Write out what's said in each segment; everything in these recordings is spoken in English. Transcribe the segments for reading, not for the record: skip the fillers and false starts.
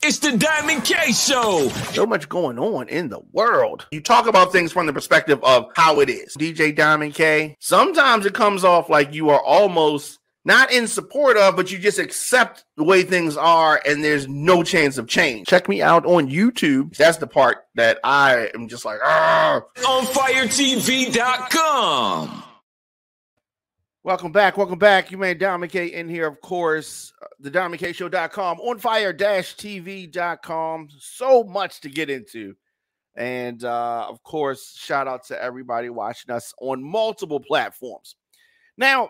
It's the Diamond K Show. So much going on in the world. You talk about things from the perspective of how it is. DJ Diamond K, sometimes it comes off like you are almost not in support of, but you just accept the way things are and there's no chance of change. Check me out on YouTube. That's the part that I am just like, ah. OnFireTV.com. Welcome back. Welcome back. You made Diamond K in here, of course. TheDiamondKShow.com, OnFire-TV.com. So much to get into. And, of course, shout out to everybody watching us on multiple platforms. Now,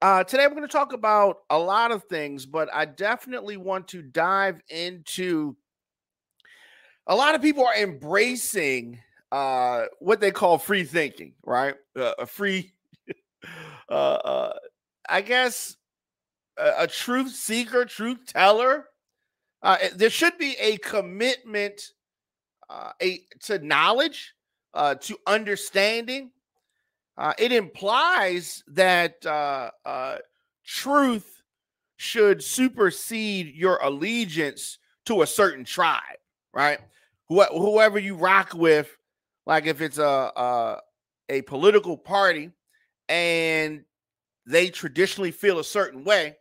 today we're going to talk about a lot of things, but I definitely want to dive into a lot of people are embracing what they call free thinking, right? I guess a truth seeker, truth teller. There should be a commitment to knowledge, to understanding. It implies that truth should supersede your allegiance to a certain tribe, right? Whoever you rock with, like if it's a political party and they traditionally feel a certain way,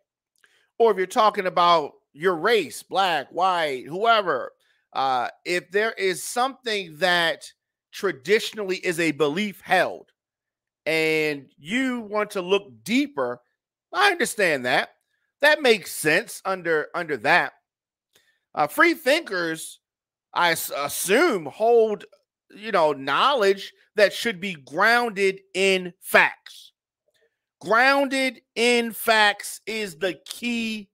or if you're talking about your race, black, white, whoever, if there is something that traditionally is a belief held and you want to look deeper, I understand that. That makes sense under that. Free thinkers, I assume, hold, knowledge that should be grounded in facts. Grounded in facts is the key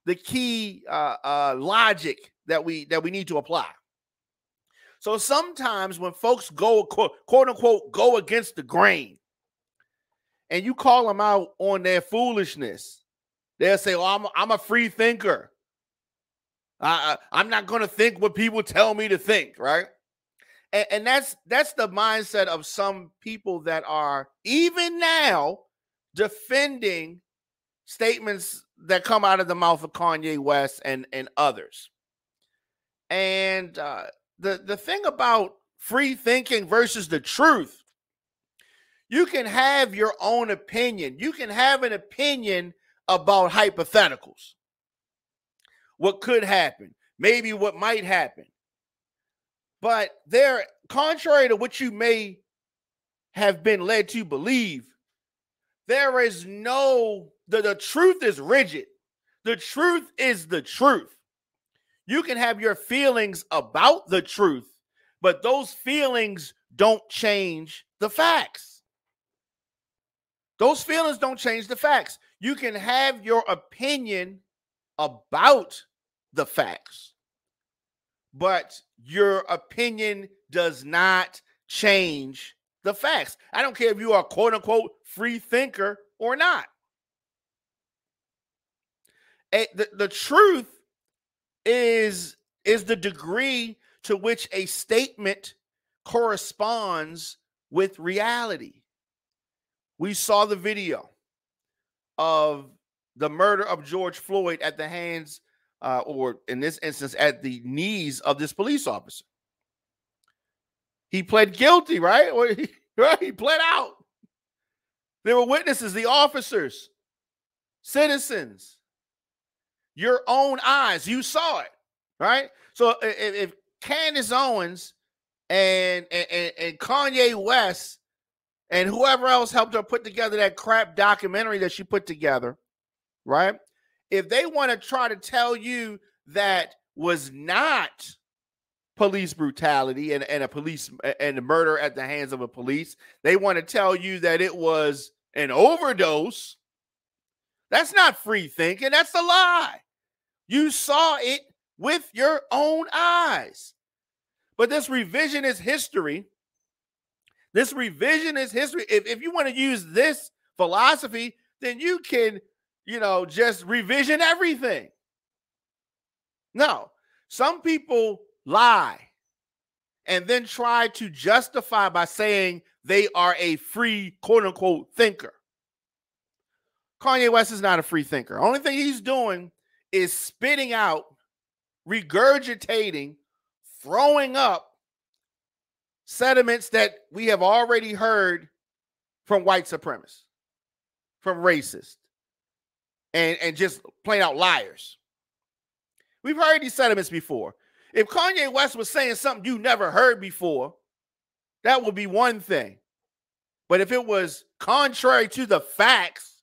logic that we need to apply. So sometimes when folks go, quote unquote, go against the grain and you call them out on their foolishness, they'll say, "Oh, I'm a free thinker. I'm not going to think what people tell me to think," right? And that's the mindset of some people that are even now defending statements that come out of the mouth of Kanye West and others. And the thing about free thinking versus the truth, you can have your own opinion. You can have an opinion about hypotheticals. What could happen, maybe what might happen. But they're contrary to what you may have been led to believe. There is the truth is rigid. The truth is the truth. You can have your feelings about the truth, but those feelings don't change the facts. Those feelings don't change the facts. You can have your opinion about the facts, but your opinion does not change the facts. I don't care if you are quote unquote free thinker or not. The truth is the degree to which a statement corresponds with reality. We saw the video of the murder of George Floyd at the hands, or in this instance, at the knees of this police officer. He pled guilty, right? He pled out. There were witnesses, the officers, citizens, your own eyes. You saw it, right? So if Candace Owens and Kanye West and whoever else helped her put together that crap documentary that she put together, right? If they want to try to tell you that was not police brutality and the murder at the hands of a police, they want to tell you that it was an overdose. That's not free thinking. That's a lie. You saw it with your own eyes. But this revisionist history, if you want to use this philosophy, then you can, just revision everything. No, some people lie and then try to justify by saying they are a free, quote unquote, thinker. Kanye West is not a free thinker. Only thing he's doing is spitting out regurgitating, throwing up sentiments that we have already heard from white supremacists, from racists, and just plain out liars. We've heard these sentiments before. If Kanye West was saying something you never heard before, that would be one thing. But if it was contrary to the facts,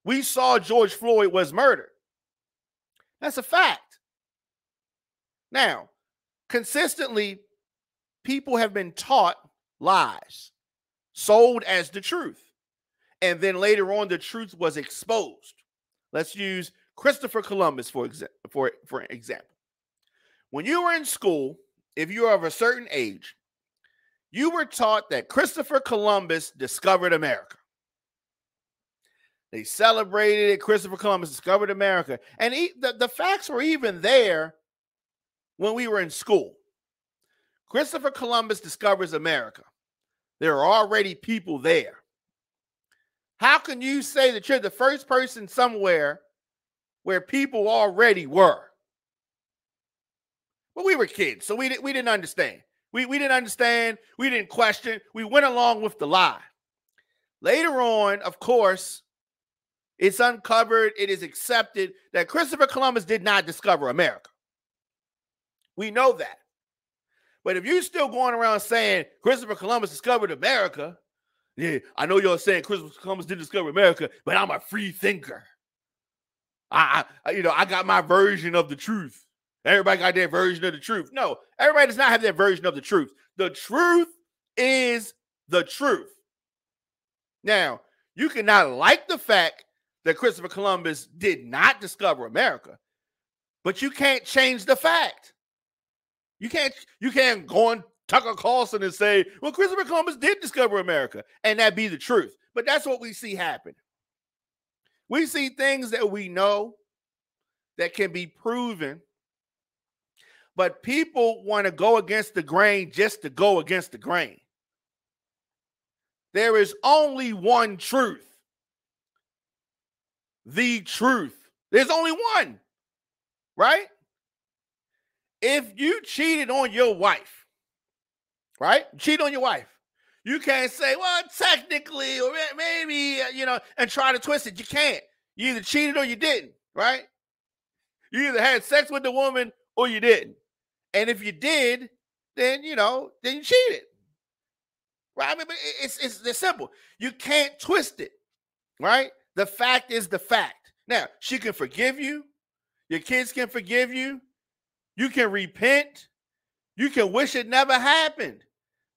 we saw George Floyd was murdered. That's a fact. Now, consistently, people have been taught lies, sold as the truth. And then later on, the truth was exposed. Let's use Christopher Columbus, for example. When you were in school, if you were of a certain age, you were taught that Christopher Columbus discovered America. They celebrated it. Christopher Columbus discovered America. And the facts were even there when we were in school. Christopher Columbus discovers America. There are already people there. How can you say that you're the first person somewhere where people already were? Well, we were kids, so we didn't understand. We didn't understand. We didn't question. We went along with the lie. Later on, of course, it's uncovered, it is accepted that Christopher Columbus did not discover America. We know that. But if you're still going around saying Christopher Columbus discovered America, yeah, I know you're saying Christopher Columbus didn't discover America, but I'm a free thinker. I got my version of the truth. Everybody got their version of the truth. No, everybody does not have their version of the truth. The truth is the truth. Now, you cannot like the fact that Christopher Columbus did not discover America, but you can't change the fact. You can't go on Tucker Carlson and say, well, Christopher Columbus did discover America, and that be the truth. But that's what we see happen. We see things that we know that can be proven, but people want to go against the grain just to go against the grain. There is only one truth. The truth. There's only one, right? If you cheated on your wife, right? Cheat on your wife. You can't say, well, technically, or maybe, and try to twist it. You can't. You either cheated or you didn't, right? You either had sex with the woman or you didn't. And if you did, then you cheated. Right? I mean, but it's simple. You can't twist it, right? The fact is the fact. Now, she can forgive you. Your kids can forgive you. You can repent. You can wish it never happened.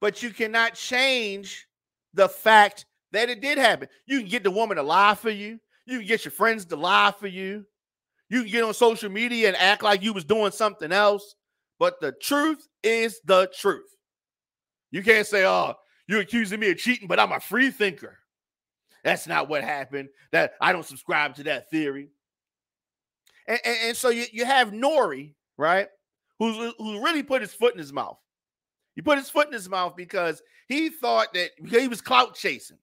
But you cannot change the fact that it did happen. You can get the woman to lie for you. You can get your friends to lie for you. You can get on social media and act like you was doing something else. But the truth is the truth. You can't say, oh, you're accusing me of cheating, but I'm a free thinker. That's not what happened. That I don't subscribe to that theory. And so you have Nori, right, who really put his foot in his mouth. He put his foot in his mouth because he thought that he was clout chasing.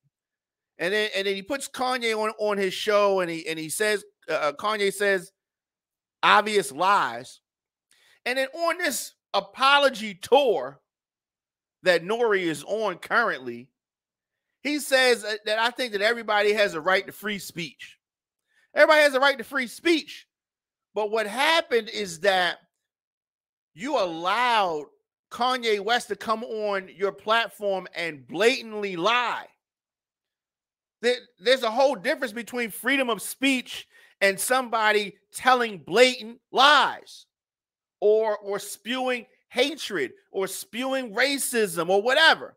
And then he puts Kanye on his show and he says, Kanye says obvious lies. And then on this apology tour that Nori is on currently, he says that I think that everybody has a right to free speech. Everybody has a right to free speech. But what happened is that you allowed Kanye West to come on your platform and blatantly lie. There's a whole difference between freedom of speech and somebody telling blatant lies or spewing hatred or spewing racism or whatever.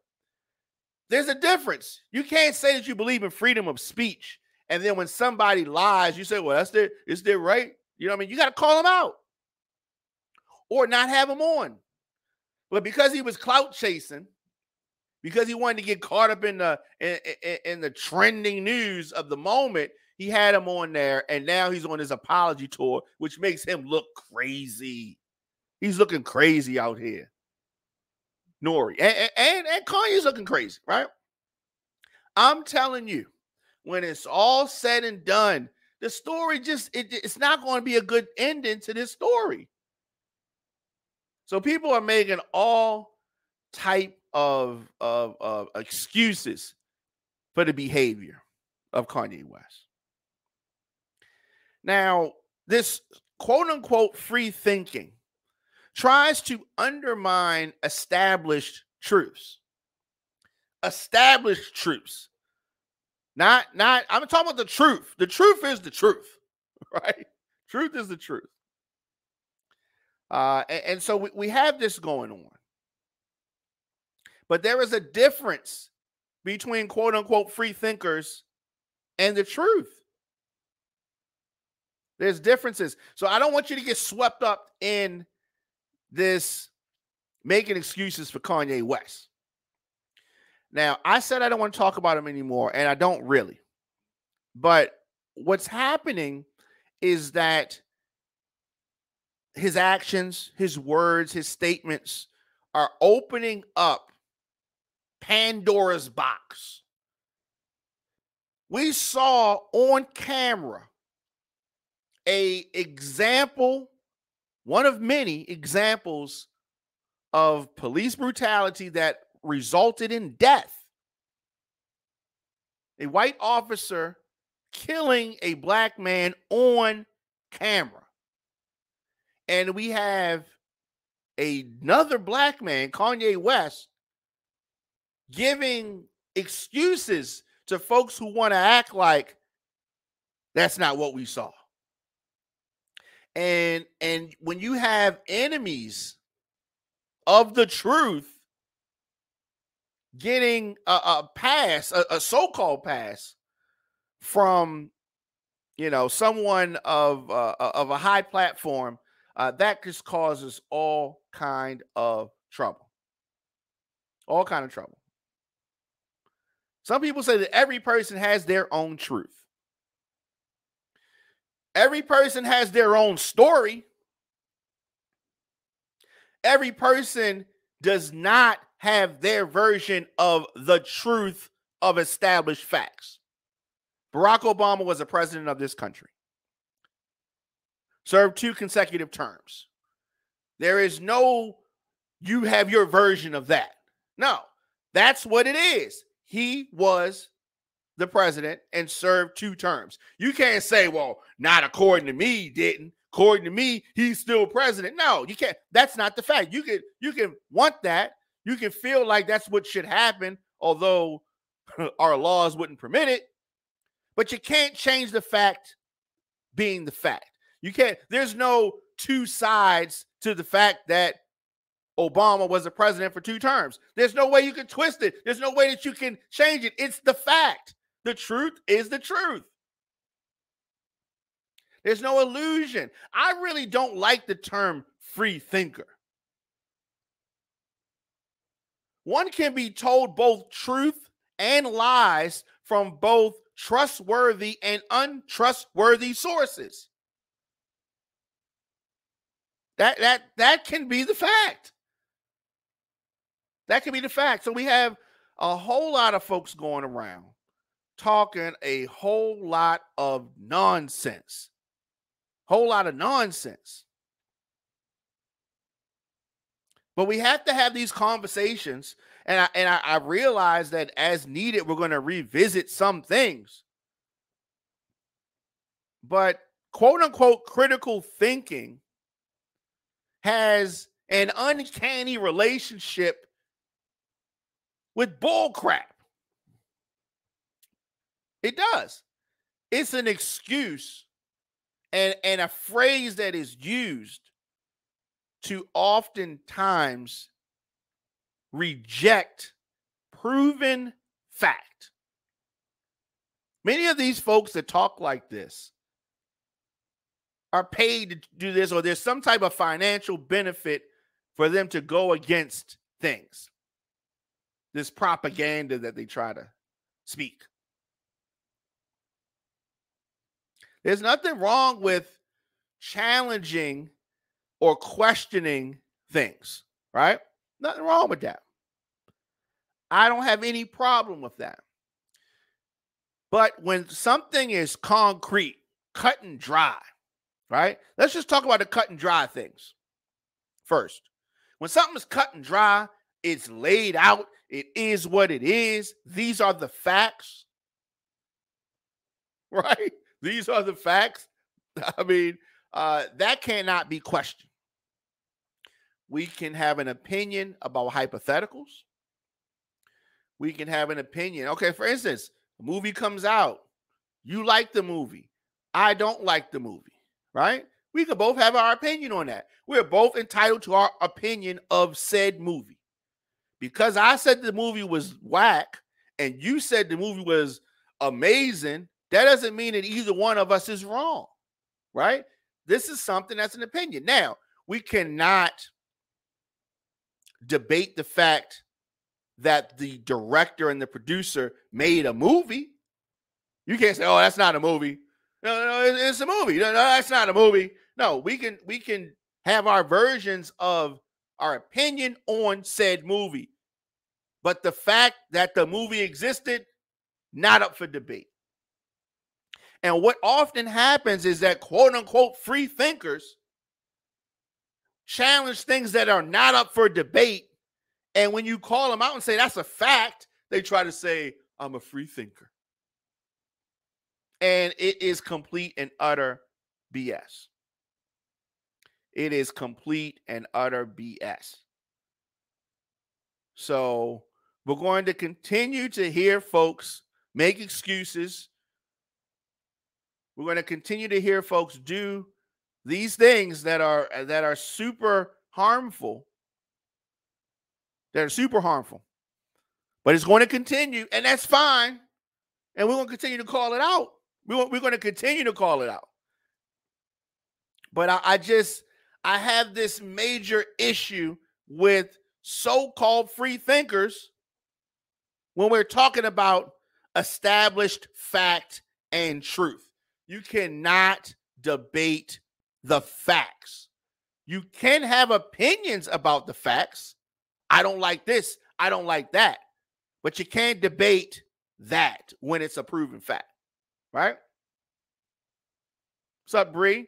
There's a difference. You can't say that you believe in freedom of speech, and then when somebody lies, you say, well, it's their right. You know what I mean? You got to call them out or not have them on. But because he was clout chasing, because he wanted to get caught up in the trending news of the moment, he had him on there, and now he's on his apology tour, which makes him look crazy. He's looking crazy out here. Nori. And Kanye's looking crazy, right? I'm telling you, when it's all said and done, the story it's not going to be a good ending to this story. So people are making all type of excuses for the behavior of Kanye West. Now, this quote unquote free thinking tries to undermine established truths. Established truths. Not I'm talking about the truth. The truth is the truth, right? Truth is the truth. And so we have this going on. But there is a difference between quote unquote free thinkers and the truth. There's differences. So I don't want you to get swept up in this making excuses for Kanye West. Now, I said I don't want to talk about him anymore, and I don't really. But what's happening is that his actions, his words, his statements are opening up Pandora's box. We saw on camera an example, one of many examples of police brutality that resulted in death. A white officer killing a black man on camera. And we have another black man, Kanye West, giving excuses to folks who want to act like that's not what we saw. And when you have enemies of the truth getting a pass, a so-called pass from, someone of a high platform, that just causes all kind of trouble. All kind of trouble. Some people say that every person has their own truth. Every person has their own story. Every person does not have their version of the truth of established facts. Barack Obama was the president of this country. Served 2 consecutive terms. There is no, you have your version of that. No, that's what it is. He was the president and served 2 terms. You can't say, well, not according to me, he didn't. According to me, he's still president. No, you can't. That's not the fact. You can want that. You can feel like that's what should happen, although our laws wouldn't permit it. But you can't change the fact being the fact. You can't. There's no 2 sides to the fact that Obama was the president for 2 terms. There's no way you can twist it. There's no way that you can change it. It's the fact. The truth is the truth. There's no illusion. I really don't like the term free thinker. One can be told both truth and lies from both trustworthy and untrustworthy sources. That can be the fact. That can be the fact. So we have a whole lot of folks going around talking a whole lot of nonsense. Whole lot of nonsense. But we have to have these conversations, and I realize that as needed, we're going to revisit some things. But quote unquote critical thinking has an uncanny relationship with bull crap. It does. It's an excuse and a phrase that is used to oftentimes reject proven fact. Many of these folks that talk like this are paid to do this, or there's some type of financial benefit for them to go against things. This propaganda that they try to speak. There's nothing wrong with challenging or questioning things, right? Nothing wrong with that. I don't have any problem with that. But when something is concrete, cut and dry, right? Let's just talk about the cut and dry things first. When something's cut and dry, it's laid out, it is what it is. These are the facts, right? These are the facts. I mean, that cannot be questioned. We can have an opinion about hypotheticals. We can have an opinion. Okay, for instance, a movie comes out. You like the movie. I don't like the movie, right? We could both have our opinion on that. We're both entitled to our opinion of said movie. Because I said the movie was whack and you said the movie was amazing, that doesn't mean that either one of us is wrong, right? This is something that's an opinion. Now, we cannot debate the fact that the director and the producer made a movie. You can't say, oh, that's not a movie. No, it's a movie. No, that's not a movie. No, we can have our versions of our opinion on said movie. But the fact that the movie existed, not up for debate. And what often happens is that quote unquote free thinkers challenge things that are not up for debate. And when you call them out and say that's a fact, they try to say, I'm a free thinker. And it is complete and utter BS. It is complete and utter BS. So we're going to continue to hear folks make excuses. We're going to continue to hear folks do these things that are super harmful. That are super harmful. But it's going to continue, and that's fine. And we're going to continue to call it out. We're going to continue to call it out. But I have this major issue with so-called free thinkers when we're talking about established fact and truth. You cannot debate the facts. You can have opinions about the facts. I don't like this. I don't like that. But you can't debate that when it's a proven fact. Right? What's up, Bree?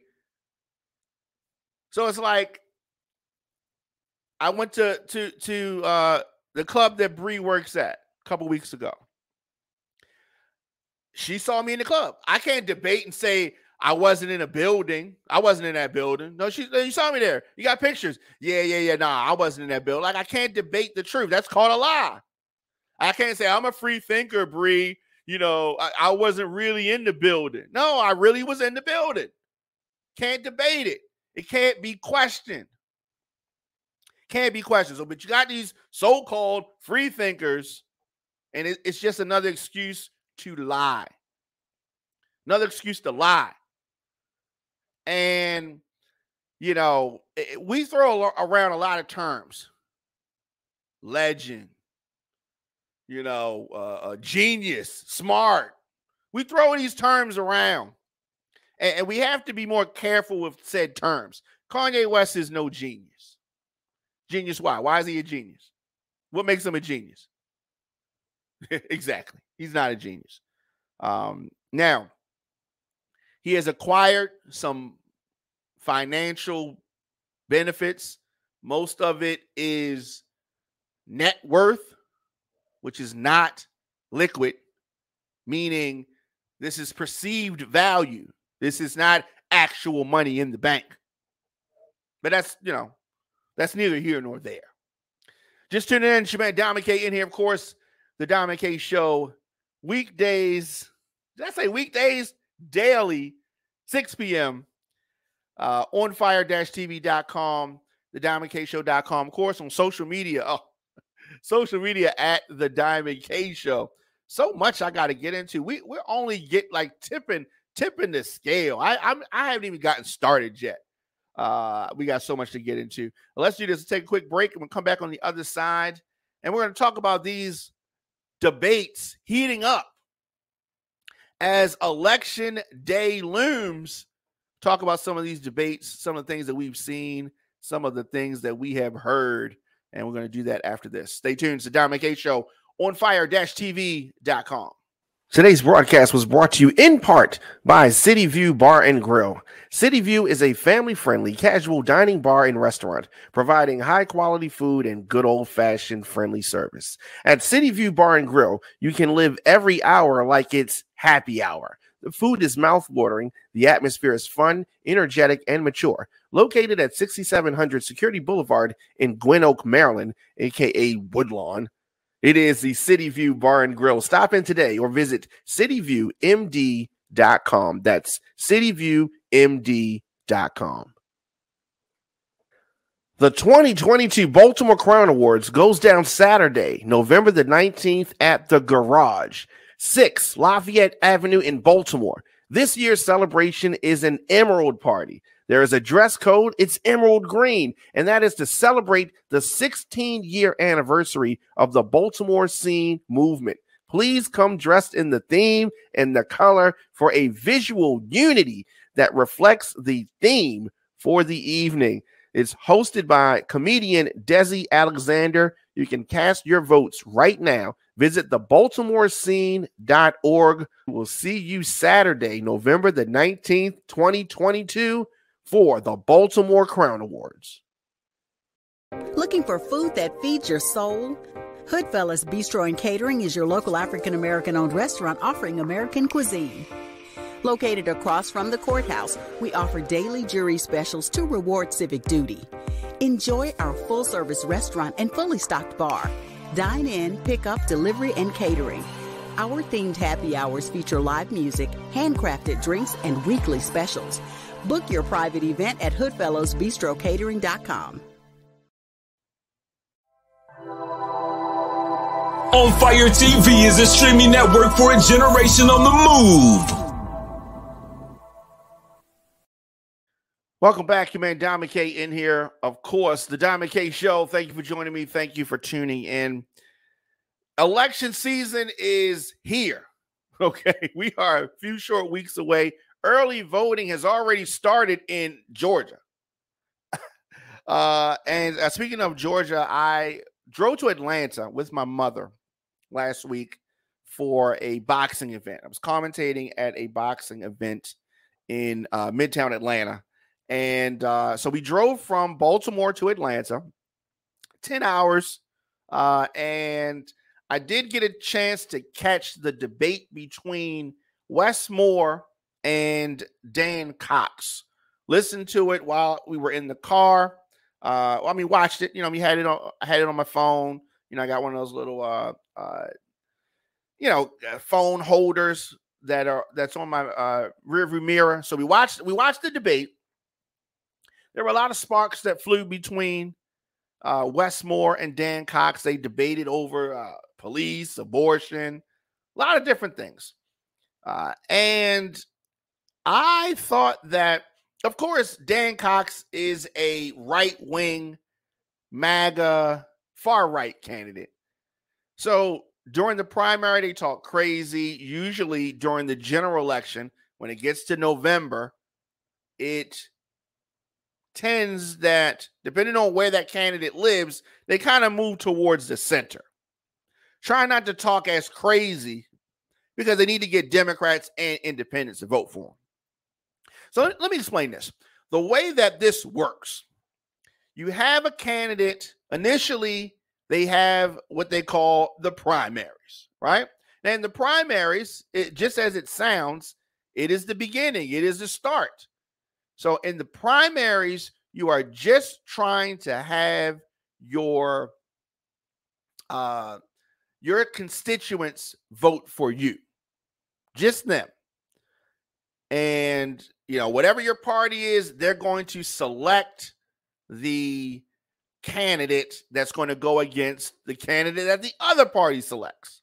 So it's like I went to the club that Bree works at a couple weeks ago. She saw me in the club. I can't debate and say I wasn't in a building. I wasn't in that building. No, you saw me there. You got pictures. Yeah. Nah, I wasn't in that building. Like, I can't debate the truth. That's called a lie. I can't say I'm a free thinker, Bree. You know, I wasn't really in the building. No, I really was in the building. Can't debate it. It can't be questioned. Can't be questioned. So, but you got these so-called free thinkers, and it's just another excuse to lie. Another excuse to lie. And, you know, we throw around a lot of terms. Legend. You know, genius, smart. We throw these terms around. And we have to be more careful with said terms. Kanye West is no genius. Genius why? Why is he a genius? What makes him a genius? Exactly. He's not a genius. Now, he has acquired some financial benefits. Most of it is net worth, which is not liquid, meaning this is perceived value. This is not actual money in the bank. But that's, you know, that's neither here nor there. Just tune in. Shaman Don McKay in here, of course. The Don McKay Show, weekdays. Did I say weekdays? Daily, 6 p.m. On fire-tv.com, the DiamondKShow.com. Of course, on social media. Social media at the Diamond K Show. So much I got to get into. We're only tipping the scale. I haven't even gotten started yet. We got so much to get into. Let's do this. Let's take a quick break, and we'll come back on the other side. And we're going to talk about these debates heating up as election day looms. Talk about some of these debates, some of the things that we've seen, some of the things that we have heard. And we're going to do that after this. Stay tuned. It's the Don McKay Show on fire-tv.com. Today's broadcast was brought to you in part by City View Bar and Grill. City View is a family-friendly, casual dining bar and restaurant, providing high-quality food and good old-fashioned friendly service. At City View Bar and Grill, you can live every hour like it's happy hour. The food is mouth-watering, the atmosphere is fun, energetic, and mature. Located at 6700 Security Boulevard in Gwynn Oak, Maryland, a.k.a. Woodlawn, it is the City View Bar and Grill. Stop in today or visit cityviewmd.com. That's cityviewmd.com. The 2022 Baltimore Crown Awards goes down Saturday, November the 19th at The Garage, 6 Lafayette Avenue in Baltimore. This year's celebration is an Emerald Party. There is a dress code. It's emerald green, and that is to celebrate the 16-year anniversary of the Baltimore scene movement. Please come dressed in the theme and the color for a visual unity that reflects the theme for the evening. It's hosted by comedian Desi Alexander. You can cast your votes right now. Visit thebaltimorescene.org. We'll see you Saturday, November the 19th, 2022. For the Baltimore Crown Awards. Looking for food that feeds your soul? Hoodfellas Bistro and Catering is your local African-American owned restaurant offering American cuisine. Located across from the courthouse, we offer daily jury specials to reward civic duty. Enjoy our full-service restaurant and fully stocked bar. Dine in, pick up, delivery, and catering. Our themed happy hours feature live music, handcrafted drinks, and weekly specials. Book your private event at hoodfellowsbistrocatering.com. On Fire TV is a streaming network for a generation on the move. Welcome back, your man Diamond K in here. Of course, the Diamond K Show. Thank you for joining me. Thank you for tuning in. Election season is here. Okay, we are a few short weeks away. Early voting has already started in Georgia. And speaking of Georgia, I drove to Atlanta with my mother last week for a boxing event. I was commentating at a boxing event in Midtown Atlanta. And so we drove from Baltimore to Atlanta, 10 hours. And I did get a chance to catch the debate between Wes Moore and Dan Cox. Listened to it while we were in the car. Watched it. I had it on my phone. I got one of those little phone holders that's on my rearview mirror. So we watched the debate. There were a lot of sparks that flew between Wes Moore and Dan Cox. They debated over police, abortion, a lot of different things. And I thought that, of course, Dan Cox is a right-wing, MAGA, far-right candidate. So during the primary, they talk crazy. Usually during the general election, when it gets to November, it tends that, depending on where that candidate lives, they kind of move towards the center. Try not to talk as crazy because they need to get Democrats and independents to vote for them. So let me explain this. The way that this works, you have a candidate. Initially, they have what they call the primaries, right? And the primaries, just as it sounds, it is the beginning. It is the start. So in the primaries, you are just trying to have your constituents vote for you, just them. And, whatever your party is, they're going to select the candidate that's going to go against the candidate that the other party selects.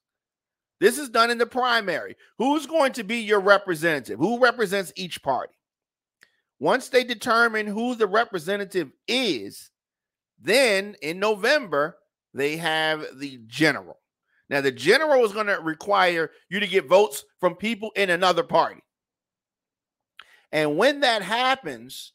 This is done in the primary. Who's going to be your representative? Who represents each party? Once they determine who the representative is, then in November, they have the general. Now, the general is going to require you to get votes from people in another party. And when that happens,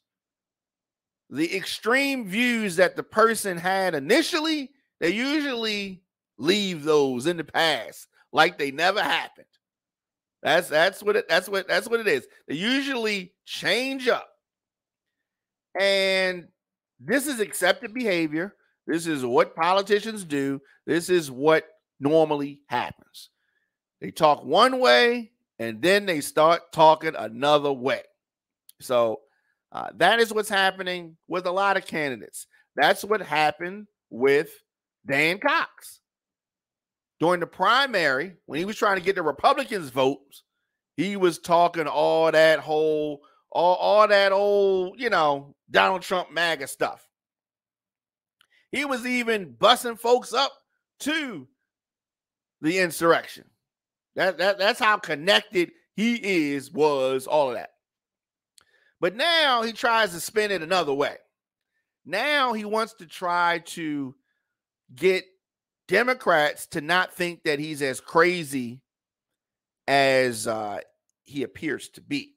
the extreme views that the person had initially, they usually leave those in the past like they never happened. That's what it is. They usually change up. And this is accepted behavior. This is what politicians do. This is what normally happens. They talk one way and then they start talking another way. So that is what's happening with a lot of candidates. That's what happened with Dan Cox. During the primary, when he was trying to get the Republicans' votes, he was talking all that old, Donald Trump MAGA stuff. He was even busting folks up to the insurrection. That's how connected he was all of that. But now he tries to spin it another way. Now he wants to try to get Democrats to not think that he's as crazy as he appears to be.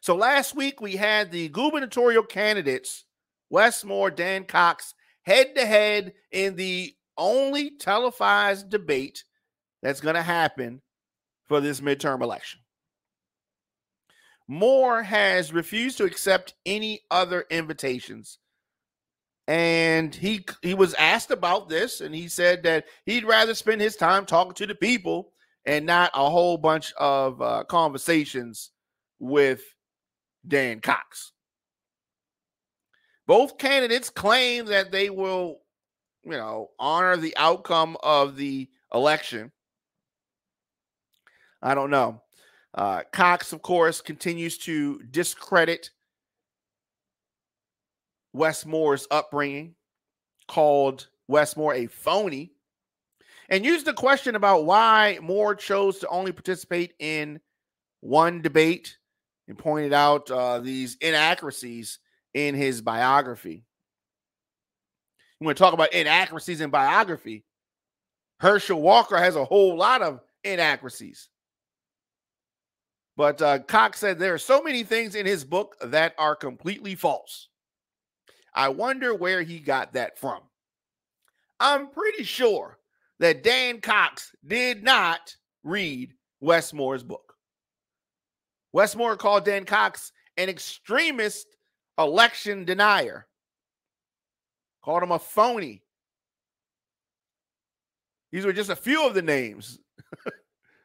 So last week we had the gubernatorial candidates, Wes Moore, Dan Cox, head-to-head in the only televised debate that's going to happen for this midterm election. Moore has refused to accept any other invitations. And he was asked about this, and he said that he'd rather spend his time talking to the people and not a whole bunch of conversations with Dan Cox. Both candidates claim that they will, honor the outcome of the election. I don't know. Cox, of course, continues to discredit Wes Moore's upbringing, called Wes Moore a phony, and used the question about why Moore chose to only participate in one debate and pointed out these inaccuracies in his biography. You want to talk about inaccuracies in biography? Herschel Walker has a whole lot of inaccuracies. But Cox said there are so many things in his book that are completely false. I wonder where he got that from. I'm pretty sure that Dan Cox did not read Wes Moore's book. Wes Moore called Dan Cox an extremist election denier. Called him a phony. These were just a few of the names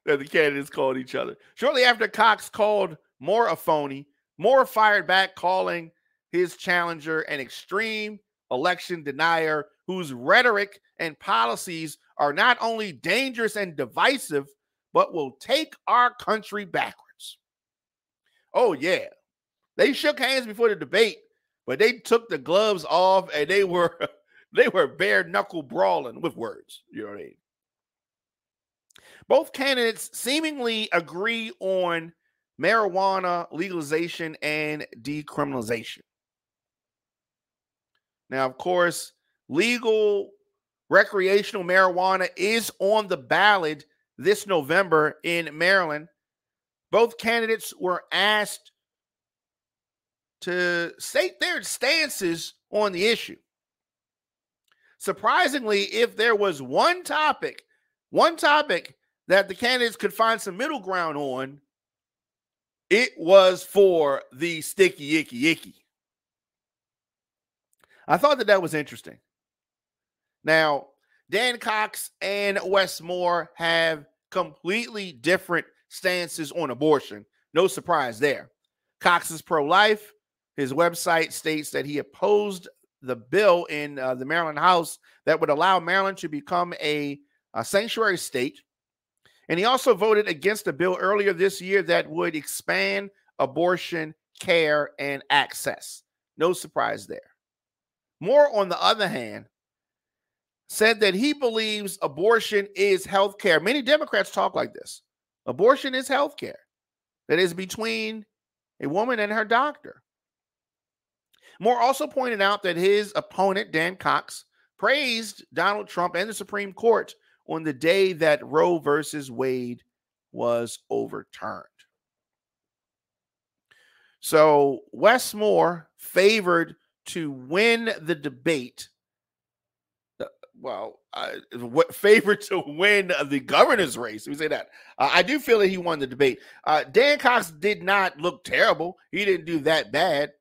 that the candidates called each other. Shortly after Cox called Moore a phony, Moore fired back, calling his challenger an extreme election denier whose rhetoric and policies are not only dangerous and divisive, but will take our country backwards. Oh, yeah. They shook hands before the debate, but they took the gloves off and they were bare knuckle brawling with words. You know what I mean? Both candidates seemingly agree on marijuana legalization and decriminalization. Now, of course, legal recreational marijuana is on the ballot this November in Maryland. Both candidates were asked to state their stances on the issue. Surprisingly, if there was one topic that the candidates could find some middle ground on, it was for the sticky icky icky. I thought that was interesting. Now, Dan Cox and Wes Moore have completely different stances on abortion. No surprise there. Cox is pro-life. His website states that he opposed the bill in the Maryland House that would allow Maryland to become a sanctuary state. And he also voted against a bill earlier this year that would expand abortion care and access. No surprise there. Moore, on the other hand, said that he believes abortion is health care. Many Democrats talk like this. Abortion is health care. That is between a woman and her doctor. Moore also pointed out that his opponent, Dan Cox, praised Donald Trump and the Supreme Court on the day that Roe versus Wade was overturned. So Wes Moore favored to win the debate. what favorite to win the governor's race. We say that. I do feel that he won the debate. Dan Cox did not look terrible. He didn't do that bad.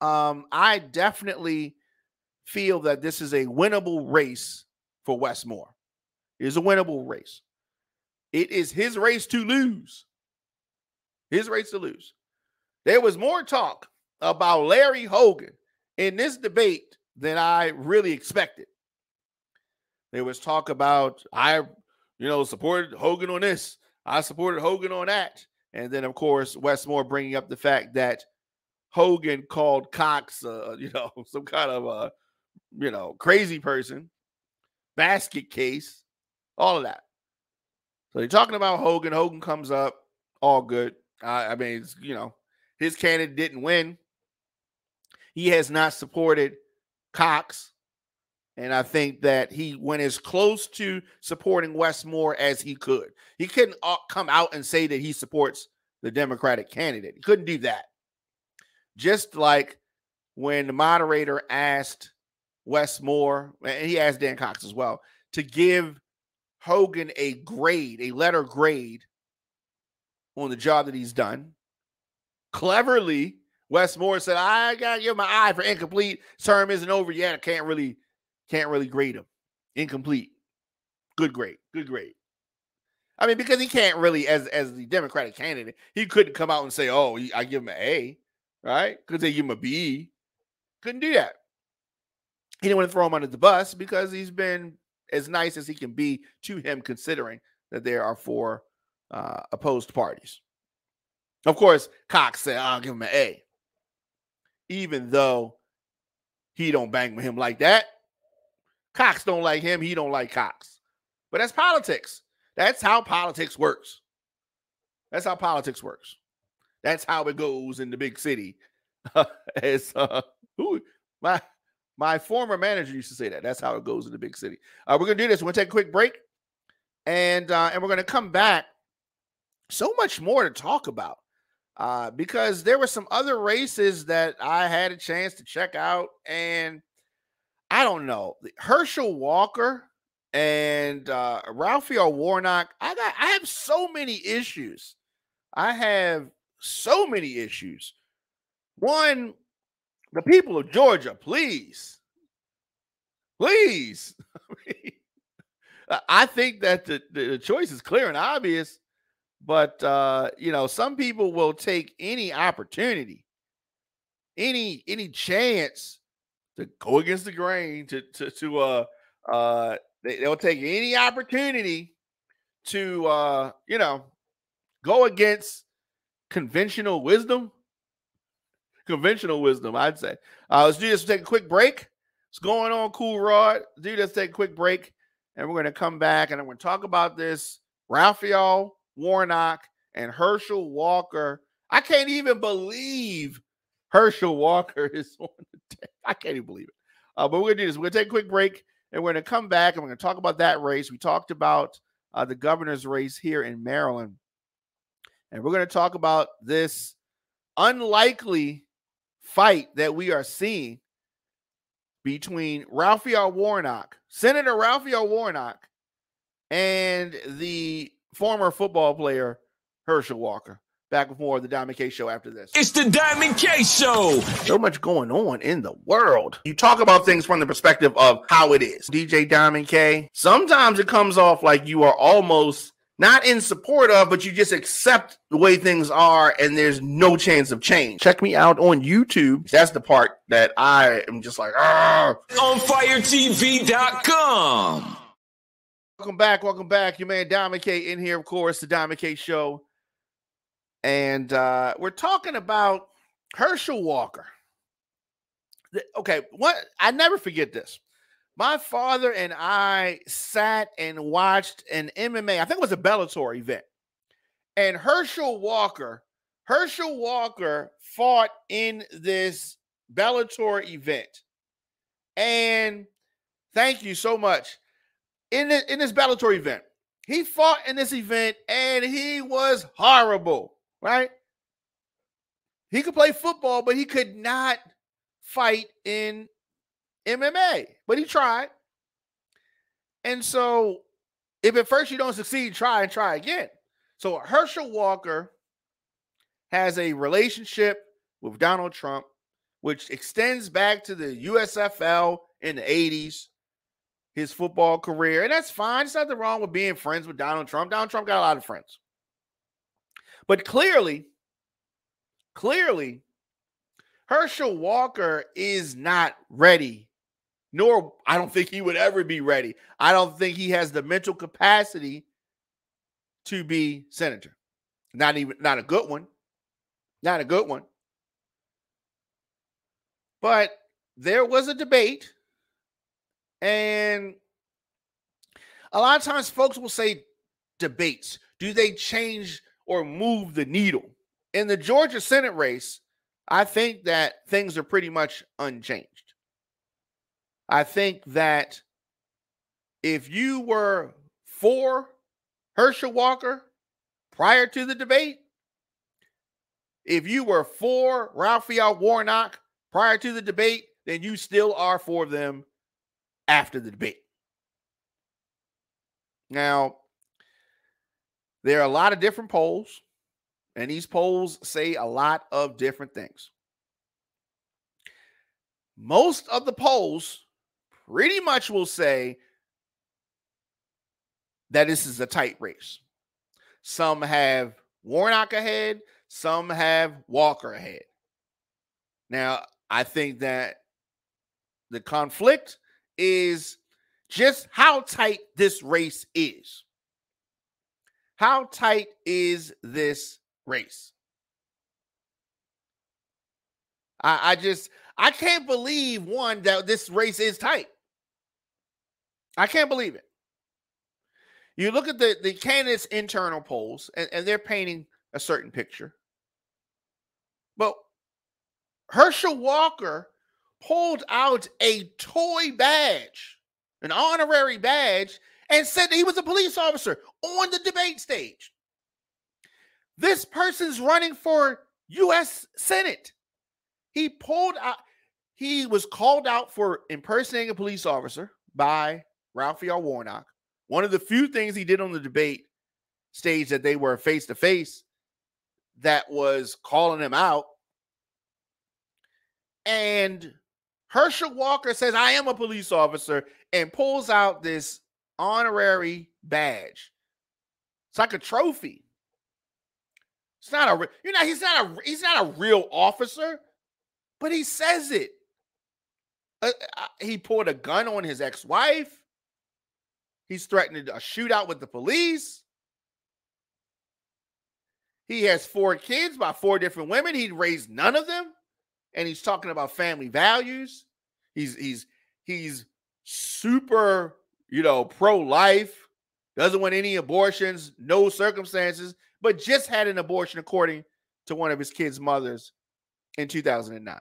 I definitely feel that this is a winnable race for Wes Moore. It is a winnable race. It is his race to lose. His race to lose. There was more talk about Larry Hogan in this debate than I really expected. There was talk about, I supported Hogan on this. I supported Hogan on that. And then, of course, Wes Moore bringing up the fact that Hogan called Cox, some kind of crazy person, basket case, all of that. So they're talking about Hogan. Hogan comes up, all good. His candidate didn't win. He has not supported Cox. And I think that he went as close to supporting Wes Moore as he could. He couldn't come out and say that he supports the Democratic candidate. He couldn't do that. Just like when the moderator asked Wes Moore, and he asked Dan Cox as well, to give Hogan a grade, a letter grade on the job that he's done. Cleverly, Wes Moore said, I got to give him an eye for incomplete. Term isn't over yet. I can't really grade him. Incomplete. Good grade. Good grade. I mean, because he can't really, as the Democratic candidate, he couldn't come out and say, I give him an A, right? Because they give him a B. Couldn't do that. He didn't want to throw him under the bus because he's been as nice as he can be to him, considering that there are 4 opposed parties. Of course, Cox said, I'll give him an A. Even though he don't bang with him like that. Cox don't like him. He don't like Cox. But that's politics. That's how politics works. That's how politics works. That's how it goes in the big city. My former manager used to say that. That's how it goes in the big city. We're going to do this. We're going to take a quick break. And we're going to come back. So much more to talk about. Because there were some other races that I had a chance to check out. And I don't know. Herschel Walker and Raphael Warnock. I have so many issues. One, the people of Georgia, please. I think that the choice is clear and obvious, but some people will take any opportunity, any chance to go against the grain, they'll take any opportunity to go against conventional wisdom, I'd say. Let's do this. We'll take a quick break. What's going on, Cool Rod? Do this. Take a quick break, and we're going to come back, and I'm going to talk about this Raphael Warnock and Herschel Walker. I can't even believe Herschel Walker is on the deck. I can't even believe it. But we're going to do this. We're going to take a quick break, and we're going to come back, and we're going to talk about that race. We talked about the governor's race here in Maryland, and we're going to talk about this unlikely fight that we are seeing between Raphael Warnock, Senator Raphael Warnock, and the former football player Herschel Walker. Back with more of the Diamond K Show after this. It's the Diamond K Show. So much going on in the world. You talk about things from the perspective of how it is. DJ Diamond K, sometimes it comes off like you are almost not in support of, but you just accept the way things are and there's no chance of change. Check me out on YouTube. That's the part that I am just like, On FireTV.com. Welcome back. Your man Diamond K in here, of course, the Diamond K Show. And we're talking about Herschel Walker. Okay, I never forget this. My father and I sat and watched an MMA, I think it was a Bellator event. And Herschel Walker fought in this Bellator event. And thank you so much. In this Bellator event, he fought in this event and he was horrible, right? He could play football, but he could not fight in MMA, but he tried. And so if at first you don't succeed, try and try again. So Herschel Walker has a relationship with Donald Trump, which extends back to the USFL in the 80s, his football career. And that's fine. There's nothing wrong with being friends with Donald Trump. Donald Trump got a lot of friends. But clearly, Herschel Walker is not ready, nor I don't think he would ever be ready. I don't think he has the mental capacity to be senator. Not a good one. Not a good one. But there was a debate, and a lot of times folks will say debates. Do they change or move the needle? In the Georgia Senate race, I think that things are pretty much unchanged. I think that if you were for Herschel Walker prior to the debate, if you were for Raphael Warnock prior to the debate, then you still are for them after the debate. Now, there are a lot of different polls, and these polls say a lot of different things. Most of the polls pretty much will say that this is a tight race. Some have Warnock ahead, some have Walker ahead. Now, I think that the conflict is just how tight this race is. How tight is this race? I can't believe, one, that this race is tight. I can't believe it. You look at the candidates' internal polls, and they're painting a certain picture. But Herschel Walker pulled out a toy badge, an honorary badge, and said that he was a police officer on the debate stage. This person's running for U.S. Senate. He was called out for impersonating a police officer by Raphael Warnock. One of the few things he did on the debate stage that they were face-to-face that was calling him out. And Herschel Walker says, I am a police officer, and pulls out this honorary badge. It's like a trophy. It's not he's not a real officer, but he says it. He pulled a gun on his ex-wife. He's threatening a shootout with the police. He has 4 kids by 4 different women. He raised none of them. And he's talking about family values. He's super, pro-life, doesn't want any abortions, no circumstances, but just had an abortion according to one of his kids' mothers in 2009.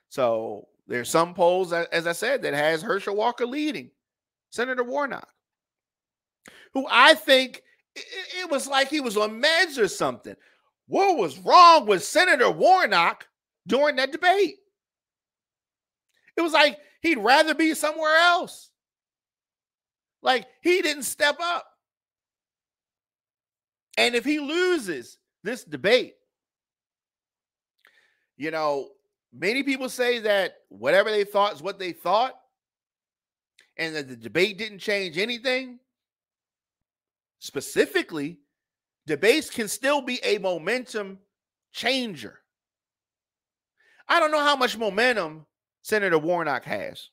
So there's some polls, as I said, that has Herschel Walker leading Senator Warnock, who I think it was like he was on meds or something. What was wrong with Senator Warnock during that debate? It was like he'd rather be somewhere else. Like he didn't step up. And if he loses this debate, many people say that whatever they thought is what they thought, and that the debate didn't change anything. Specifically, debates can still be a momentum changer. I don't know how much momentum Senator Warnock has.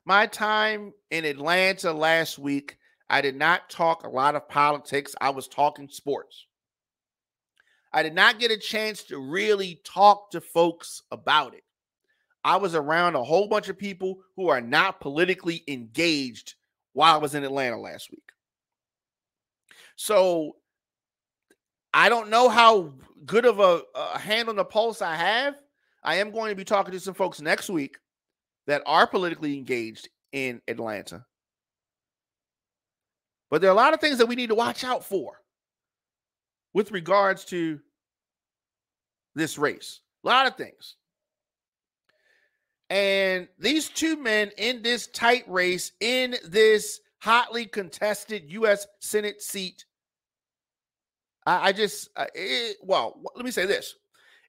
My time in Atlanta last week, I did not talk a lot of politics. I was talking sports. I did not get a chance to really talk to folks about it. I was around a whole bunch of people who are not politically engaged while I was in Atlanta last week. So I don't know how good of a hand on the pulse I have. I am going to be talking to some folks next week that are politically engaged in Atlanta. But there are a lot of things that we need to watch out for with regards to this race. A lot of things. And these two men in this tight race, in this hotly contested U.S. Senate seat, let me say this.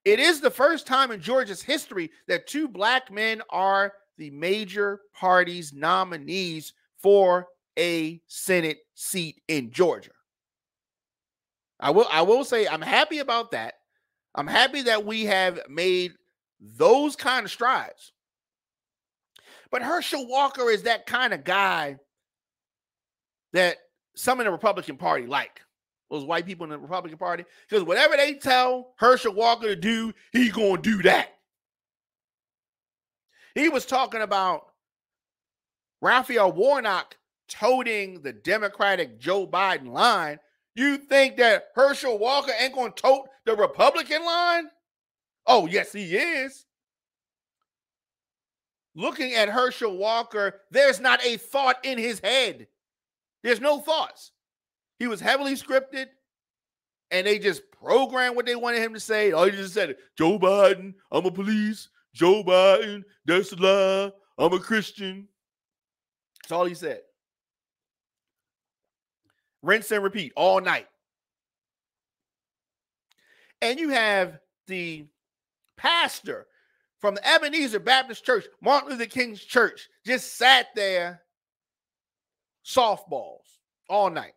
It is the first time in Georgia's history that two black men are the major party's nominees for a Senate seat in Georgia. I will say I'm happy about that. I'm happy that we have made those kind of strides. But Herschel Walker is that kind of guy that some in the Republican Party like. Those white people in the Republican Party. Because whatever they tell Herschel Walker to do, he's going to do that. He was talking about Raphael Warnock toting the Democratic Joe Biden line. You think that Herschel Walker ain't going to tote the Republican line? Oh, yes, he is. Looking at Herschel Walker, there's not a thought in his head. There's no thoughts. He was heavily scripted, and they just programmed what they wanted him to say. Oh, he just said, Joe Biden, I'm a police. Joe Biden, that's the law. I'm a Christian. That's all he said. Rinse and repeat all night. And you have the pastor from the Ebenezer Baptist Church, Martin Luther King's church, just sat there softballs all night.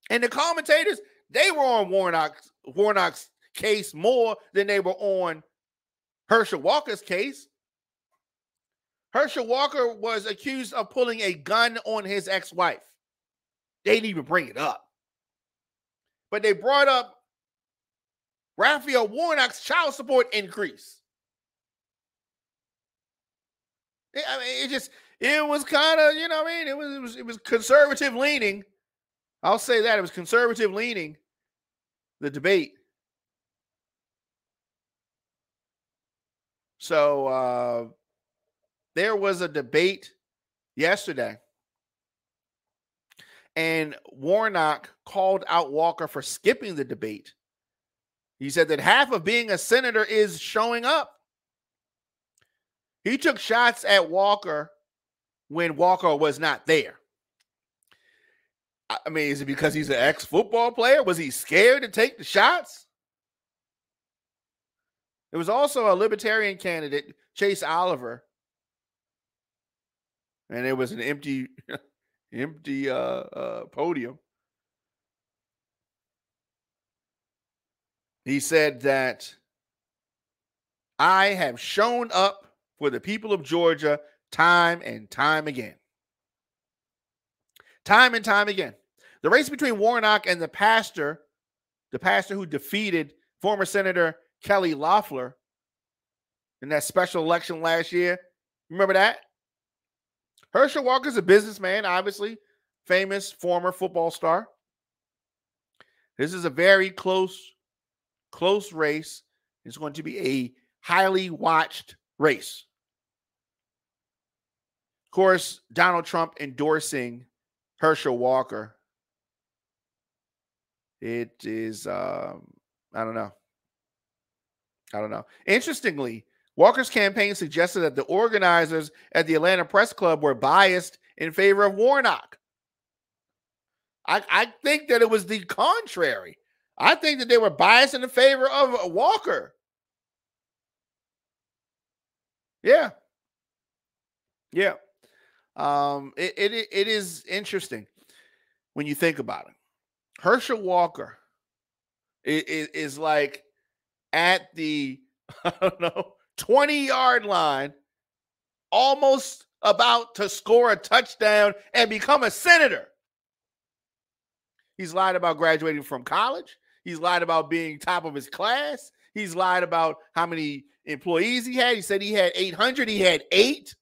And the commentators, they were on Warnock's case more than they were on Herschel Walker's case. Herschel Walker was accused of pulling a gun on his ex-wife. They didn't even bring it up. But they brought up Raphael Warnock's child support increase. It was kind of, you know what I mean? It was conservative leaning. I'll say that. It was conservative leaning, the debate. So there was a debate yesterday, and Warnock called out Walker for skipping the debate. He said that half of being a senator is showing up. He took shots at Walker when Walker was not there. I mean, is it because he's an ex-football player? Was he scared to take the shots? There was also a libertarian candidate, Chase Oliver, and it was an empty podium. He said that I have shown up for the people of Georgia time and time again. Time and time again. The race between Warnock and the pastor who defeated former Senator Kelly Loeffler in that special election last year. Remember that? Herschel Walker's a businessman, obviously. Famous former football star. This is a very close race. It's going to be a highly watched race. Of course, Donald Trump endorsing Herschel Walker. It is, I don't know. Interestingly, Walker's campaign suggested that the organizers at the Atlanta Press Club were biased in favor of Warnock. I think that it was the contrary. I think that they were biased in the favor of Walker. Yeah. It is interesting when you think about it. Herschel Walker is like at the, 20-yard line, almost about to score a touchdown and become a senator. He's lied about graduating from college. He's lied about being top of his class. He's lied about how many employees he had. He said he had 800. He had 8.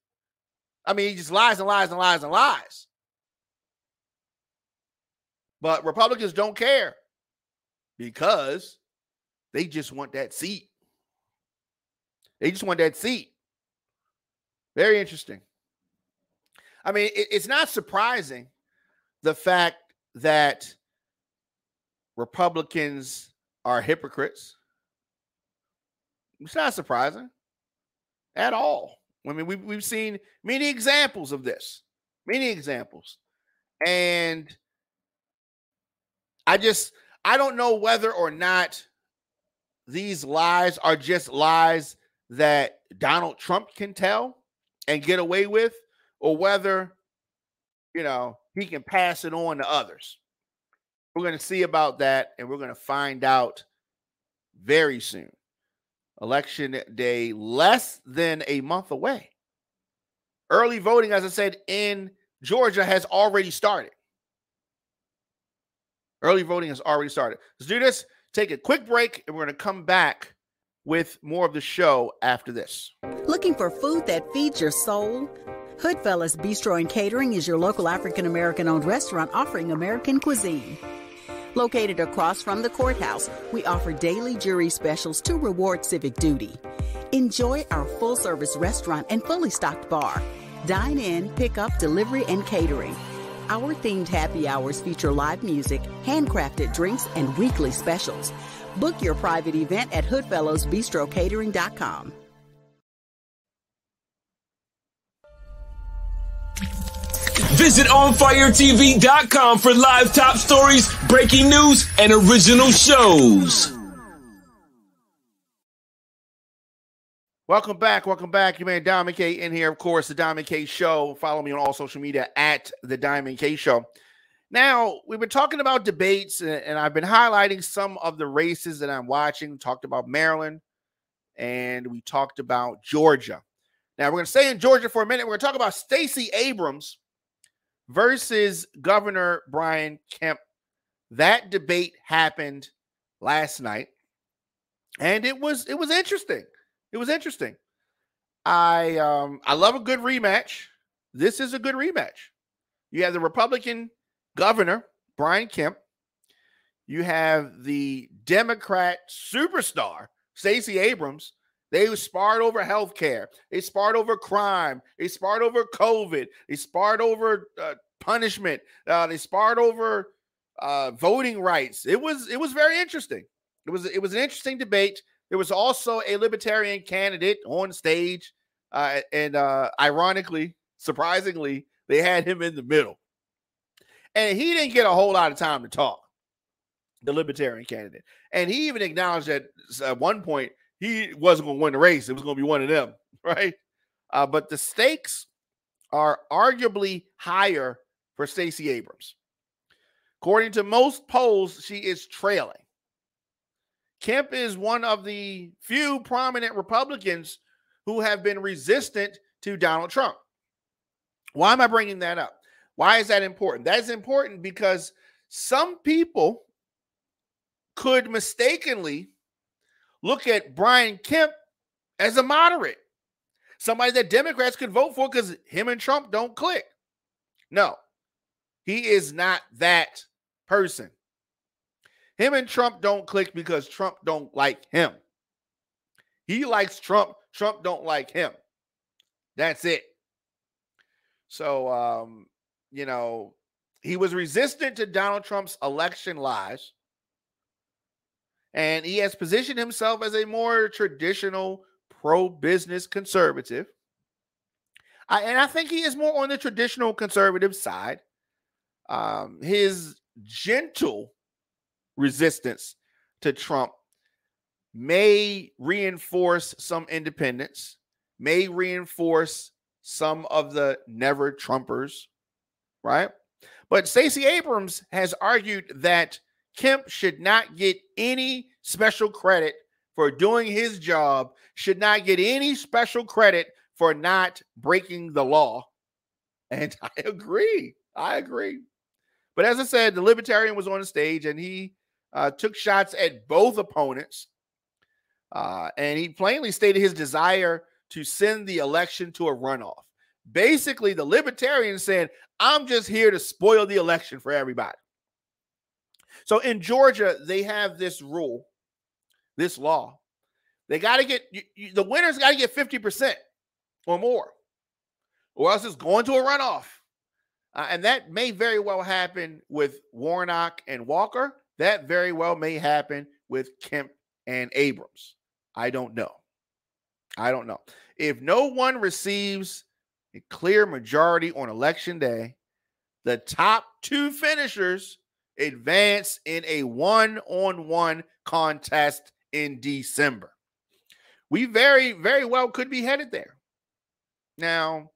I mean, he just lies and lies and lies and lies. But Republicans don't care because they just want that seat. They just want that seat. Very interesting. I mean, it's not surprising the fact that Republicans are hypocrites. It's not surprising at all. I mean, we've seen many examples of this, many examples. And I don't know whether or not these lies are just lies that Donald Trump can tell and get away with, or whether, he can pass it on to others. We're going to see about that, and we're going to find out very soon. Election day, less than a month away. Early voting, as I said, in Georgia has already started. Early voting has already started. Let's do this. Take a quick break, and we're going to come back with more of the show after this. Looking for food that feeds your soul? Hoodfellas Bistro and Catering is your local African-American owned restaurant offering American cuisine. Located across from the courthouse, we offer daily jury specials to reward civic duty. Enjoy our full-service restaurant and fully stocked bar. Dine in, pick up, delivery, and catering. Our themed happy hours feature live music, handcrafted drinks, and weekly specials. Book your private event at hoodfellowsbistrocatering.com. Visit OnFireTV.com for live top stories, breaking news, and original shows. Welcome back. Your man Diamond K in here, of course, the Diamond K Show. Follow me on all social media at the Diamond K Show. Now, we've been talking about debates, and I've been highlighting some of the races that I'm watching. We talked about Maryland, and we talked about Georgia. Now, we're going to stay in Georgia for a minute. We're going to talk about Stacey Abrams versus Governor Brian Kemp. That debate happened last night, and it was interesting. It was interesting. I love a good rematch. This is a good rematch. You have the Republican governor, Brian Kemp. You have the Democrat superstar, Stacey Abrams. They sparred over health care. They sparred over crime. They sparred over COVID. They sparred over punishment. They sparred over voting rights. It was very interesting. It was an interesting debate. There was also a libertarian candidate on stage, and ironically, surprisingly, they had him in the middle. And he didn't get a whole lot of time to talk, the libertarian candidate. And he even acknowledged that at one point he wasn't going to win the race. It was going to be one of them, right? But the stakes are arguably higher for Stacey Abrams. According to most polls, she is trailing. Kemp is one of the few prominent Republicans who have been resistant to Donald Trump. Why am I bringing that up? Why is that important? That is important because some people could mistakenly look at Brian Kemp as a moderate, somebody that Democrats could vote for because him and Trump don't click. No, he is not that person. Him and Trump don't click because Trump don't like him. He likes Trump. Trump don't like him. That's it. So, he was resistant to Donald Trump's election lies. And he has positioned himself as a more traditional pro-business conservative. And I think he is more on the traditional conservative side. His gentle resistance to Trump may reinforce some independents, may reinforce some of the never Trumpers, right? But Stacey Abrams has argued that Kemp should not get any special credit for doing his job, should not get any special credit for not breaking the law. And I agree. But as I said, the libertarian was on the stage and he took shots at both opponents. And he plainly stated his desire to send the election to a runoff. Basically, the libertarian said, I'm just here to spoil the election for everybody. So in Georgia, they have this rule, this law. They got to get, the winners got to get 50% or more, or else it's going to a runoff. And that may very well happen with Warnock and Walker. That very well may happen with Kemp and Abrams. I don't know. I don't know. If no one receives a clear majority on election day, the top two finishers advance in a one-on-one contest in December. We very, very well could be headed there. Now,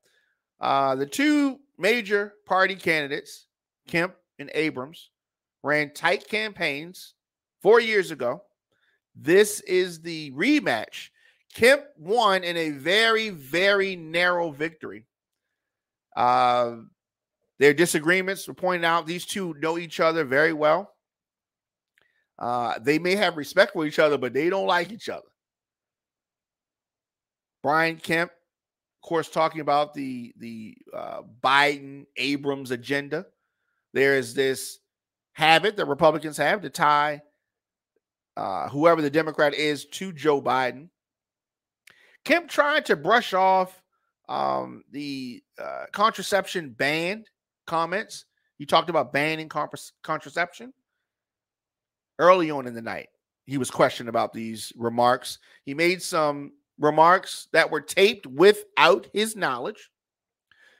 the two major party candidates, Kemp and Abrams, ran tight campaigns 4 years ago. This is the rematch. Kemp won in a very, very narrow victory. Their disagreements were pointed out. These two know each other very well. They may have respect for each other, but they don't like each other. Brian Kemp, of course, talking about the Biden-Abrams agenda. There is this habit that Republicans have to tie whoever the Democrat is to Joe Biden. Kemp tried to brush off the contraception ban comments. He talked about banning contraception early on in the night. He was questioned about these remarks. He made some remarks that were taped without his knowledge.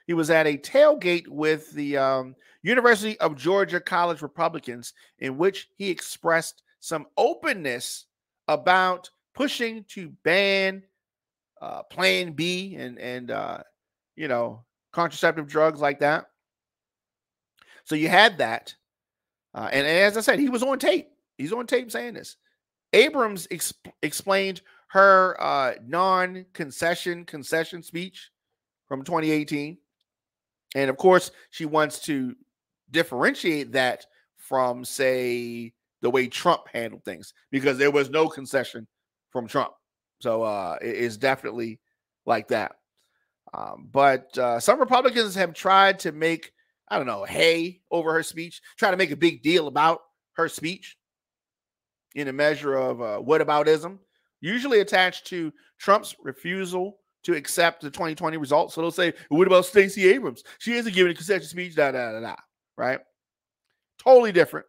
He was at a tailgate with the University of Georgia College Republicans, in which he expressed some openness about pushing to ban Plan B and contraceptive drugs like that. So you had that. And as I said, he was on tape. He's on tape saying this. Abrams explained her non-concession speech from 2018. And of course, she wants to differentiate that from, say, the way Trump handled things, because there was no concession from Trump. So it is definitely like that. But some Republicans have tried to make, hay over her speech, try to make a big deal about her speech in a measure of whataboutism, usually attached to Trump's refusal to accept the 2020 results. So they'll say, what about Stacey Abrams? She isn't giving a concession speech, right? Totally different.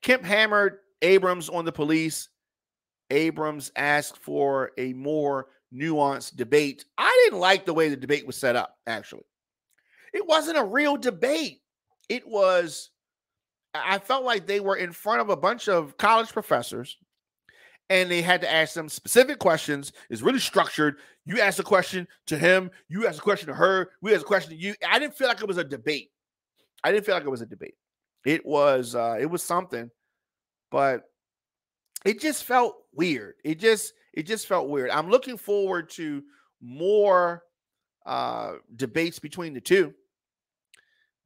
Kemp hammered Abrams on the police. Abrams asked for a more nuanced debate. I didn't like the way the debate was set up, actually. It wasn't a real debate. I felt like they were in front of a bunch of college professors, and they had to ask them specific questions. It's really structured. You ask a question to him. You ask a question to her. We ask a question to you. I didn't feel like it was a debate. It was something, but it just felt weird. It just felt weird. I'm looking forward to more debates between the two,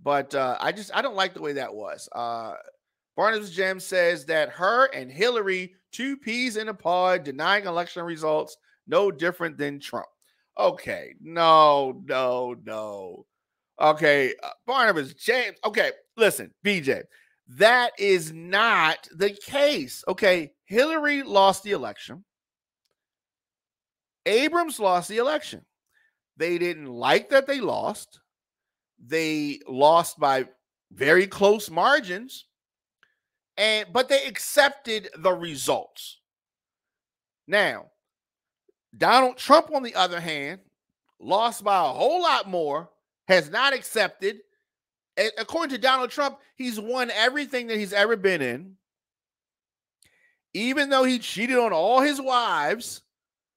but I don't like the way that was. Barnabas Gem says that her and Hillary, two peas in a pod, denying election results, no different than Trump. Okay, no. Okay, Barnabas James. Okay, listen, BJ, that is not the case. Okay, Hillary lost the election. Abrams lost the election. They didn't like that they lost. They lost by very close margins, but they accepted the results. Now, Donald Trump, on the other hand, lost by a whole lot more, has not accepted. According to Donald Trump, he's won everything that he's ever been in. Even though he cheated on all his wives,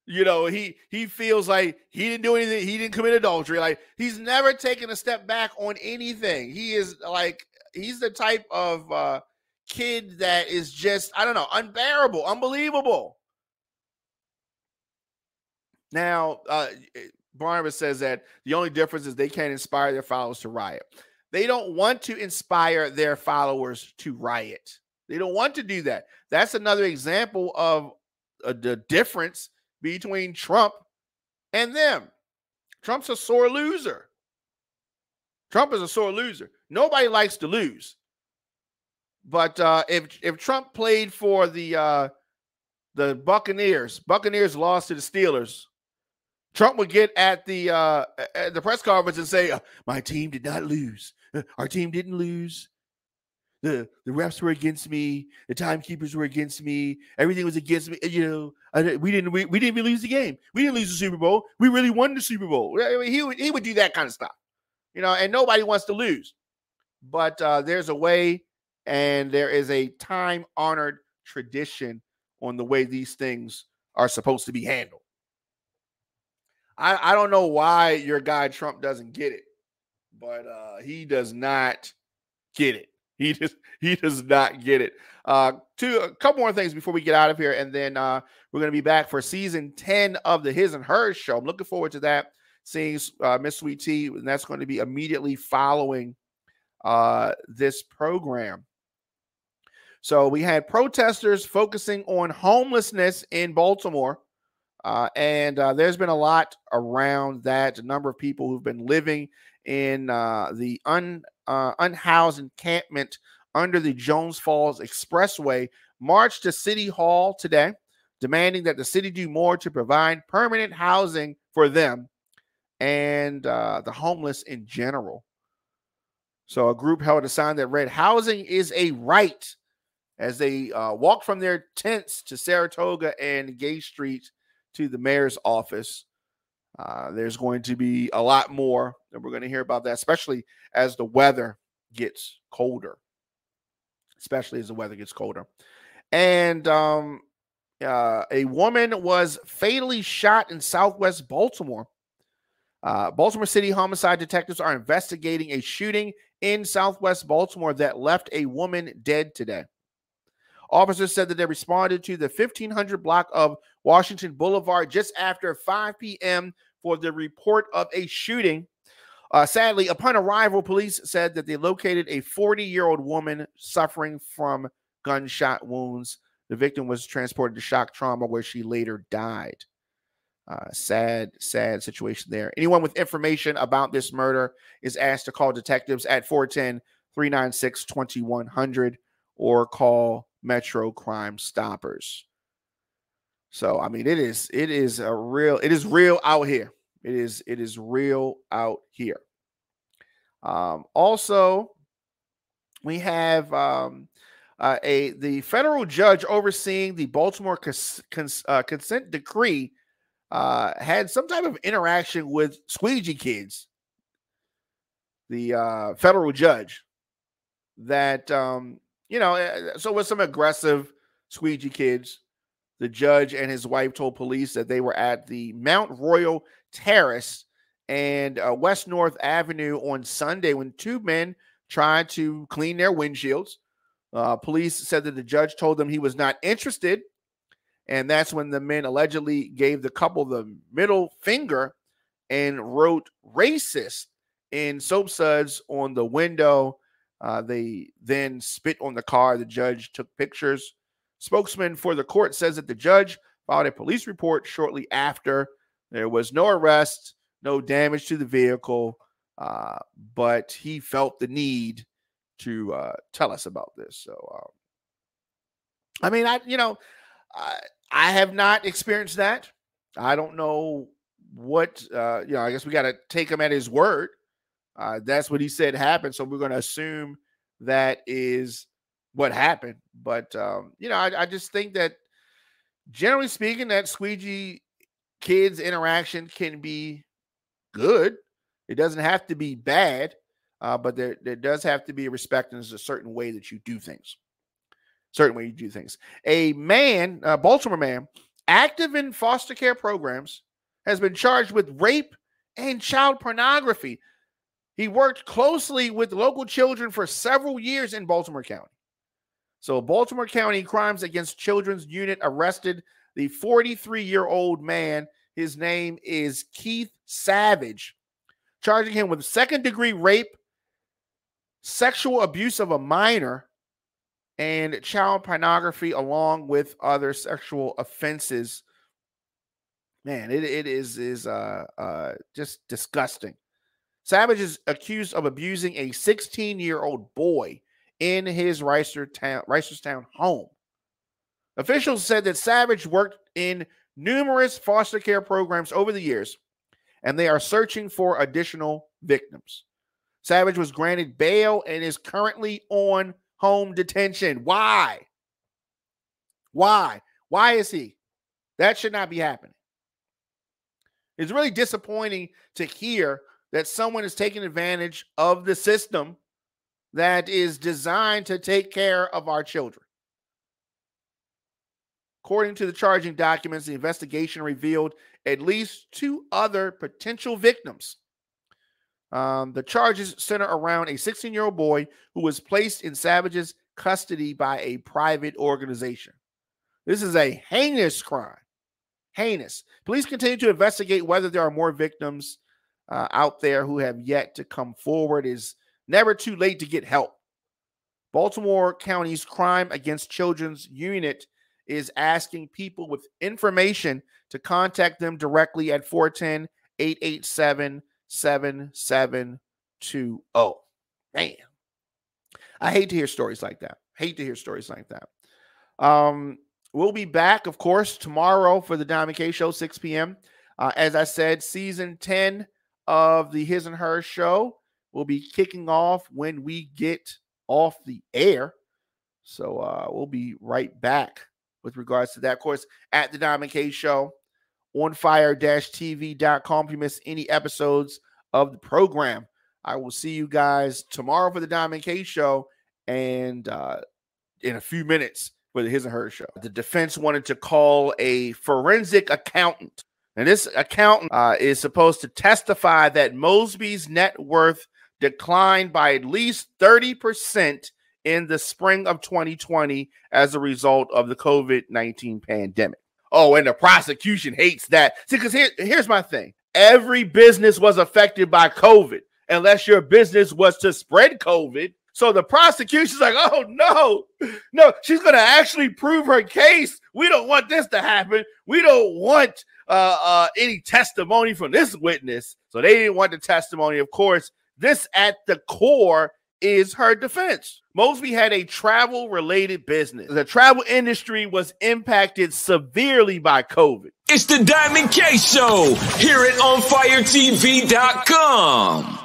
he feels like he didn't do anything. He didn't commit adultery. Like, he's never taken a step back on anything. He's the type of kid that is just, unbearable, unbelievable. Now, Barnabas says that the only difference is they can't inspire their followers to riot. They don't want to inspire their followers to riot. They don't want to do that. That's another example of the difference between Trump and them. Trump's a sore loser. Trump is a sore loser. Nobody likes to lose. But if Trump played for the Buccaneers lost to the Steelers, Trump would get at the press conference and say, my team did not lose. Our team didn't lose. the refs were against me, the timekeepers were against me, everything was against me. We didn't even lose the game. We didn't lose the Super Bowl. We really won the Super Bowl. I mean, he would do that kind of stuff, and nobody wants to lose. But there's a way, and there is a time-honored tradition on the way these things are supposed to be handled. I don't know why your guy Trump doesn't get it, but he does not get it. He does not get it. A couple more things before we get out of here, and then we're going to be back for season 10 of the His and Hers show. I'm looking forward to that, seeing Miss Sweet Tea, and that's going to be immediately following this program. So we had protesters focusing on homelessness in Baltimore. And there's been a lot around that. A number of people who've been living in the unhoused encampment under the Jones Falls Expressway marched to City Hall today, demanding that the city do more to provide permanent housing for them and the homeless in general. So a group held a sign that read, "Housing is a right," as they walked from their tents to Saratoga and Gay Street to the mayor's office. There's going to be a lot more, and we're going to hear about that, especially as the weather gets colder. And a woman was fatally shot in Southwest Baltimore. Baltimore City homicide detectives are investigating a shooting in Southwest Baltimore that left a woman dead today. Officers said that they responded to the 1500 block of Washington Boulevard just after 5 p.m. for the report of a shooting. Sadly, upon arrival, police said that they located a 40-year-old woman suffering from gunshot wounds. The victim was transported to shock trauma where she later died. Sad situation there. Anyone with information about this murder is asked to call detectives at 410-396-2100 or call Metro Crime Stoppers. So, I mean, it is real out here. It is real out here. Also, we have the federal judge overseeing the Baltimore consent decree had some type of interaction with squeegee kids. The federal judge that so with some aggressive squeegee kids, the judge and his wife told police that they were at the Mount Royal Terrace and West North Avenue on Sunday when two men tried to clean their windshields. Police said that the judge told them he was not interested, and that's when the men allegedly gave the couple the middle finger and wrote "racist" in soap suds on the window. They then spit on the car. The judge took pictures. Spokesman for the court says that the judge filed a police report shortly after. There was no arrest, no damage to the vehicle, but he felt the need to tell us about this. So, I mean, I have not experienced that. I don't know what, I guess we got to take him at his word. That's what he said happened. So we're going to assume that is what happened. But, I just think that generally speaking, that squeegee kids interaction can be good. It doesn't have to be bad, but there does have to be a respect, and there's a certain way that you do things. A man, a Baltimore man, active in foster care programs, has been charged with rape and child pornography. He worked closely with local children for several years in Baltimore County. So Baltimore County Crimes Against Children's Unit arrested the 43-year-old man. His name is Keith Savage, charging him with second-degree rape, sexual abuse of a minor, and child pornography, along with other sexual offenses. Man, it is just disgusting. Savage is accused of abusing a 16-year-old boy in his Reisterstown home. Officials said that Savage worked in numerous foster care programs over the years, and they are searching for additional victims. Savage was granted bail and is currently on home detention. Why? Why is he? That should not be happening. It's really disappointing to hear that someone is taking advantage of the system that is designed to take care of our children. According to the charging documents, the investigation revealed at least 2 other potential victims. The charges center around a 16-year-old boy who was placed in Savage's custody by a private organization. This is a heinous crime. Heinous. Police continue to investigate whether there are more victims out there who have yet to come forward. It's never too late to get help. Baltimore County's Crime Against Children's Unit is asking people with information to contact them directly at 410-887-7720. Man, I hate to hear stories like that. We'll be back, of course, tomorrow for the Diamond K Show, 6 p.m. As I said, season 10 of the His and Her Show will be kicking off when we get off the air. So we'll be right back with regards to that. Of course, at the Diamond K Show, onfire-tv.com. If you miss any episodes of the program, I will see you guys tomorrow for the Diamond K Show and in a few minutes for the His and Her Show. The defense wanted to call a forensic accountant. And this accountant is supposed to testify that Mosby's net worth declined by at least 30% in the spring of 2020 as a result of the COVID-19 pandemic. Oh, and the prosecution hates that. See, because here's my thing. Every business was affected by COVID, unless your business was to spread COVID. So the prosecution's like, oh, no, she's going to actually prove her case. We don't want this to happen. We don't want any testimony from this witness. So they didn't want the testimony. Of course, this at the core is her defense. Mosby had a travel-related business. The travel industry was impacted severely by COVID. It's the Diamond K Show here at OnFireTV.com.